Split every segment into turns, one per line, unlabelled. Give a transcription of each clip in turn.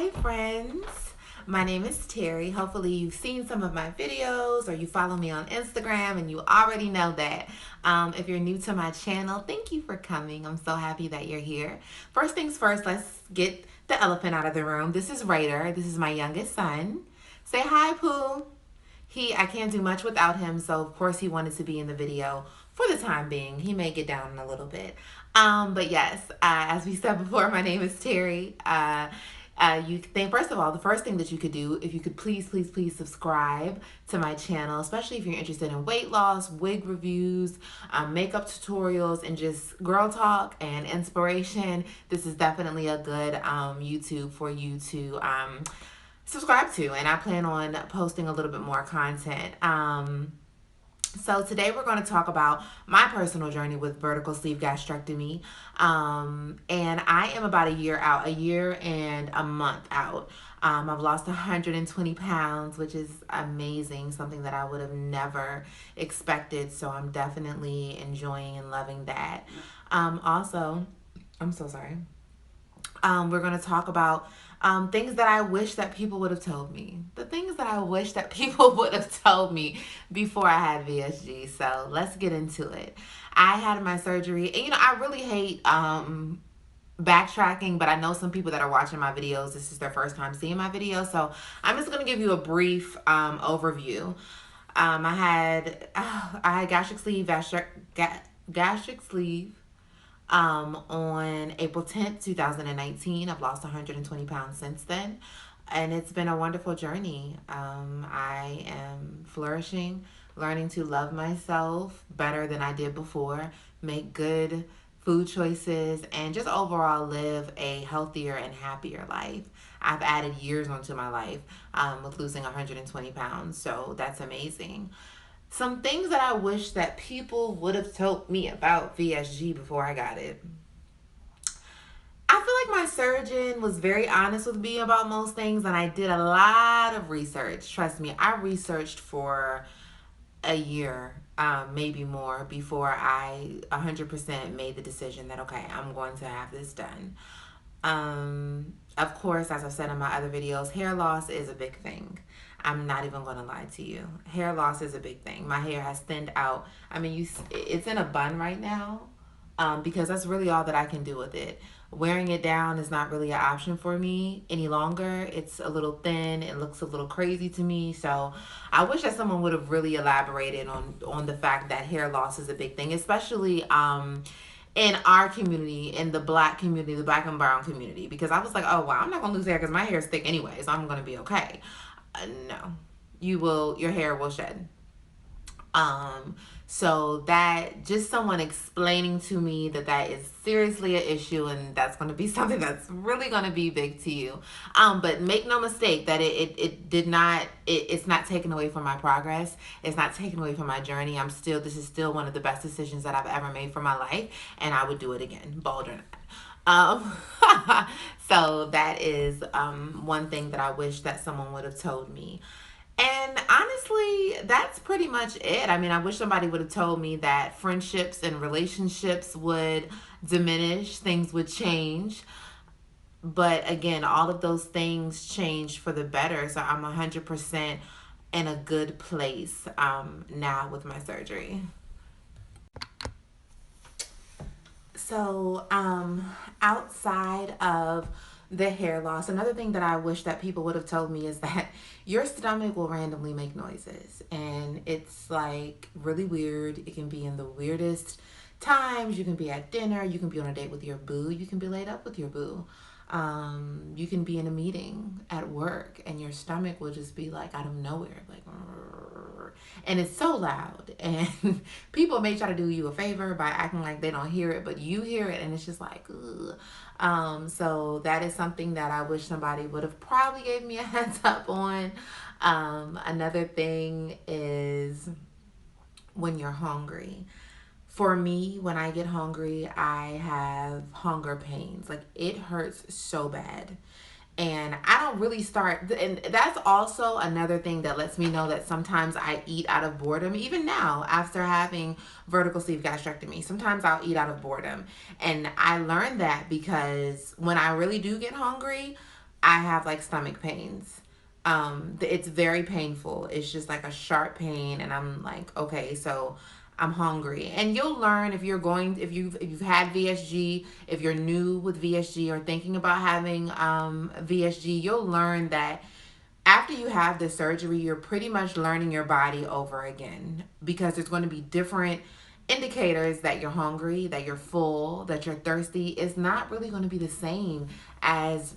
Hi friends, my name is Terry. Hopefully you've seen some of my videos or you follow me on Instagram and you already know that. If you're new to my channel, thank you for coming. I'm so happy that you're here. First things first, let's get the elephant out of the room. This is Raider. This is my youngest son. Say hi, Pooh. I can't do much without him, so of course he wanted to be in the video for the time being. He may get down in a little bit. But yes, as we said before, my name is Terry. You think, first of all, the first thing that you could do, if you could please subscribe to my channel, especially if you're interested in weight loss, wig reviews, makeup tutorials, and just girl talk and inspiration. This is definitely a good YouTube for you to subscribe to, and I plan on posting a little bit more content. So today we're going to talk about my personal journey with vertical sleeve gastrectomy. And I am about a year and a month out. I've lost 120 pounds, which is amazing, something that I would have never expected. So I'm definitely enjoying and loving that. Also, I'm so sorry. We're going to talk about things that I wish that people would have told me. The things that I wish that people would have told me before I had VSG. So let's get into it. I had my surgery, and I really hate backtracking, but I know some people that are watching my videos, this is their first time seeing my videos. So I'm just going to give you a brief overview. I had gastric sleeve, gastric sleeve on April 10th, 2019. I've lost 120 pounds since then, and it's been a wonderful journey. I am flourishing, learning to love myself better than I did before, make good food choices, and just overall live a healthier and happier life. I've added years onto my life with losing 120 pounds, so that's amazing. Some things that I wish that people would have told me about VSG before I got it. I feel like my surgeon was very honest with me about most things, and I did a lot of research. Trust me, I researched for a year, maybe more, before I 100% made the decision that, okay, I'm going to have this done. Of course, as I've said in my other videos, hair loss is a big thing. I'm not even going to lie to you. Hair loss is a big thing. My hair has thinned out. I mean, it's in a bun right now because that's really all that I can do with it. Wearing it down is not really an option for me any longer. It's a little thin. It looks a little crazy to me. So I wish that someone would have really elaborated on the fact that hair loss is a big thing, especially in our community, in the black community, the black and brown community, because I was like, oh wow, I'm not gonna lose hair because my hair is thick anyway, so I'm gonna be okay. No, your hair will shed. So that, just someone explaining to me that is seriously an issue, and that's going to be something that's really going to be big to you. But make no mistake that it's not taken away from my progress. It's not taken away from my journey. This is still one of the best decisions that I've ever made for my life, and I would do it again, bold or not. So that is one thing that I wish that someone would have told me. And honestly, that's pretty much it. I mean, I wish somebody would have told me that friendships and relationships would diminish, things would change. But again, all of those things changed for the better. So I'm 100% in a good place now with my surgery. So outside of the hair loss, another thing that I wish that people would have told me is that your stomach will randomly make noises, and it's like really weird. It can be in the weirdest times. You can be at dinner, you can be on a date with your boo, you can be laid up with your boo, you can be in a meeting at work and your stomach will just be like out of nowhere, like, and it's so loud, and people may try to do you a favor by acting like they don't hear it, but you hear it, and it's just like, ugh. So that is something that I wish somebody would have probably gave me a heads up on. Another thing is when you're hungry. For me, when I get hungry, I have hunger pains. Like, it hurts so bad. And I don't really start, and that's also another thing that lets me know that sometimes I eat out of boredom. Even now, after having vertical sleeve gastrectomy, sometimes I'll eat out of boredom. And I learned that because when I really do get hungry, I have like stomach pains. It's very painful. It's just like a sharp pain, and I'm like, okay, so I'm hungry. And you'll learn if you're going, if you've had VSG, if you're new with VSG or thinking about having VSG, you'll learn that after you have the surgery, you're pretty much learning your body over again, because there's going to be different indicators that you're hungry, that you're full, that you're thirsty. It's not really going to be the same as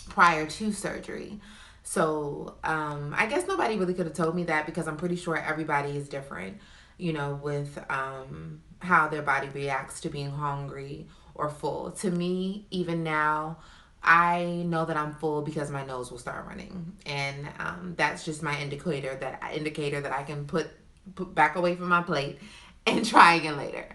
prior to surgery. So I guess nobody really could have told me that, because I'm pretty sure everybody is different, with how their body reacts to being hungry or full. To me, even now, I know that I'm full because my nose will start running, and that's just my indicator that I can put back away from my plate and try again later.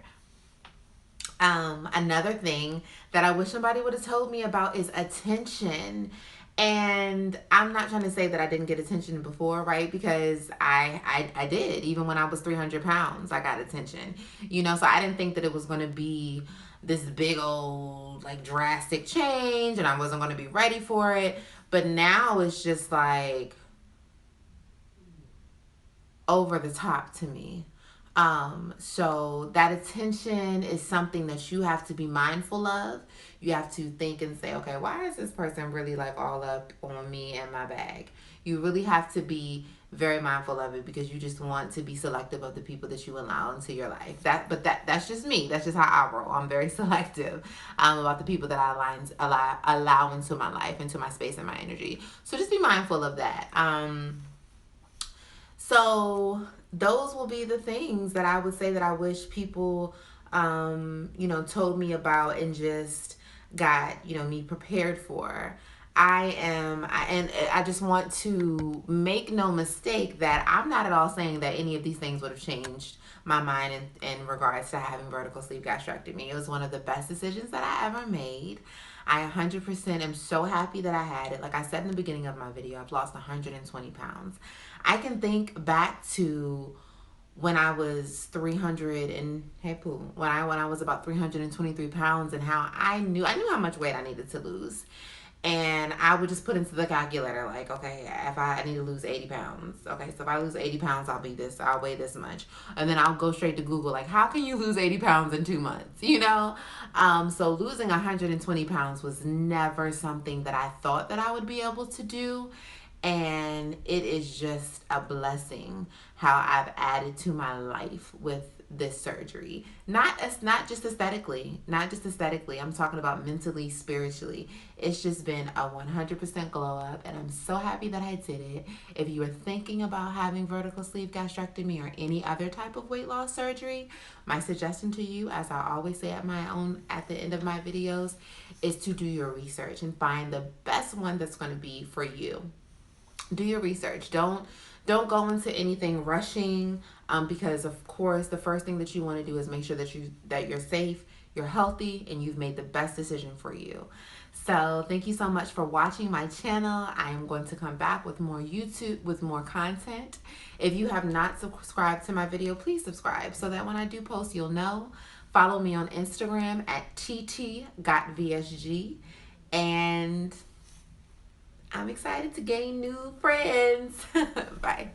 Another thing that I wish somebody would have told me about is attention. And I'm not trying to say that I didn't get attention before, right? Because I did. Even when I was 300 pounds, I got attention. So I didn't think that it was going to be this big old, like, drastic change, and I wasn't going to be ready for it. But now it's just like over the top to me. So that attention is something that you have to be mindful of. You have to think and say, okay, why is this person really like all up on me and my bag? You really have to be very mindful of it, because you just want to be selective of the people that you allow into your life. That's just me. That's just how I roll. I'm very selective about the people that I allow into my life, into my space and my energy. So just be mindful of that. So those will be the things that I would say that I wish people, told me about and just got, me prepared for. And I just want to make no mistake that I'm not at all saying that any of these things would have changed my mind in regards to having vertical sleeve gastrectomy. It was one of the best decisions that I ever made. I 100% am so happy that I had it. Like I said in the beginning of my video, I've lost 120 pounds. I can think back to when I was 300 and hey poo, when I was about 323 pounds, and how I knew how much weight I needed to lose. And I would just put into the calculator, like, okay, if I need to lose 80 pounds, okay, so if I lose 80 pounds, I'll weigh this much. And then I'll go straight to Google, like, how can you lose 80 pounds in 2 months, So losing 120 pounds was never something that I thought that I would be able to do. And it is just a blessing how I've added to my life with this surgery. Not just aesthetically, I'm talking about mentally, spiritually. It's just been a 100% glow up, and I'm so happy that I did it. If you are thinking about having vertical sleeve gastrectomy or any other type of weight loss surgery, my suggestion to you, as I always say at the end of my videos, is to do your research and find the best one that's going to be for you. Do your research. Don't go into anything rushing, because of course the first thing that you want to do is make sure that you're safe, you're healthy, and you've made the best decision for you. So thank you so much for watching my channel. I am going to come back with more content. If you have not subscribed to my video, please subscribe so that when I do post, you'll know. Follow me on Instagram at ttgotvsg, and I'm excited to gain new friends. Bye.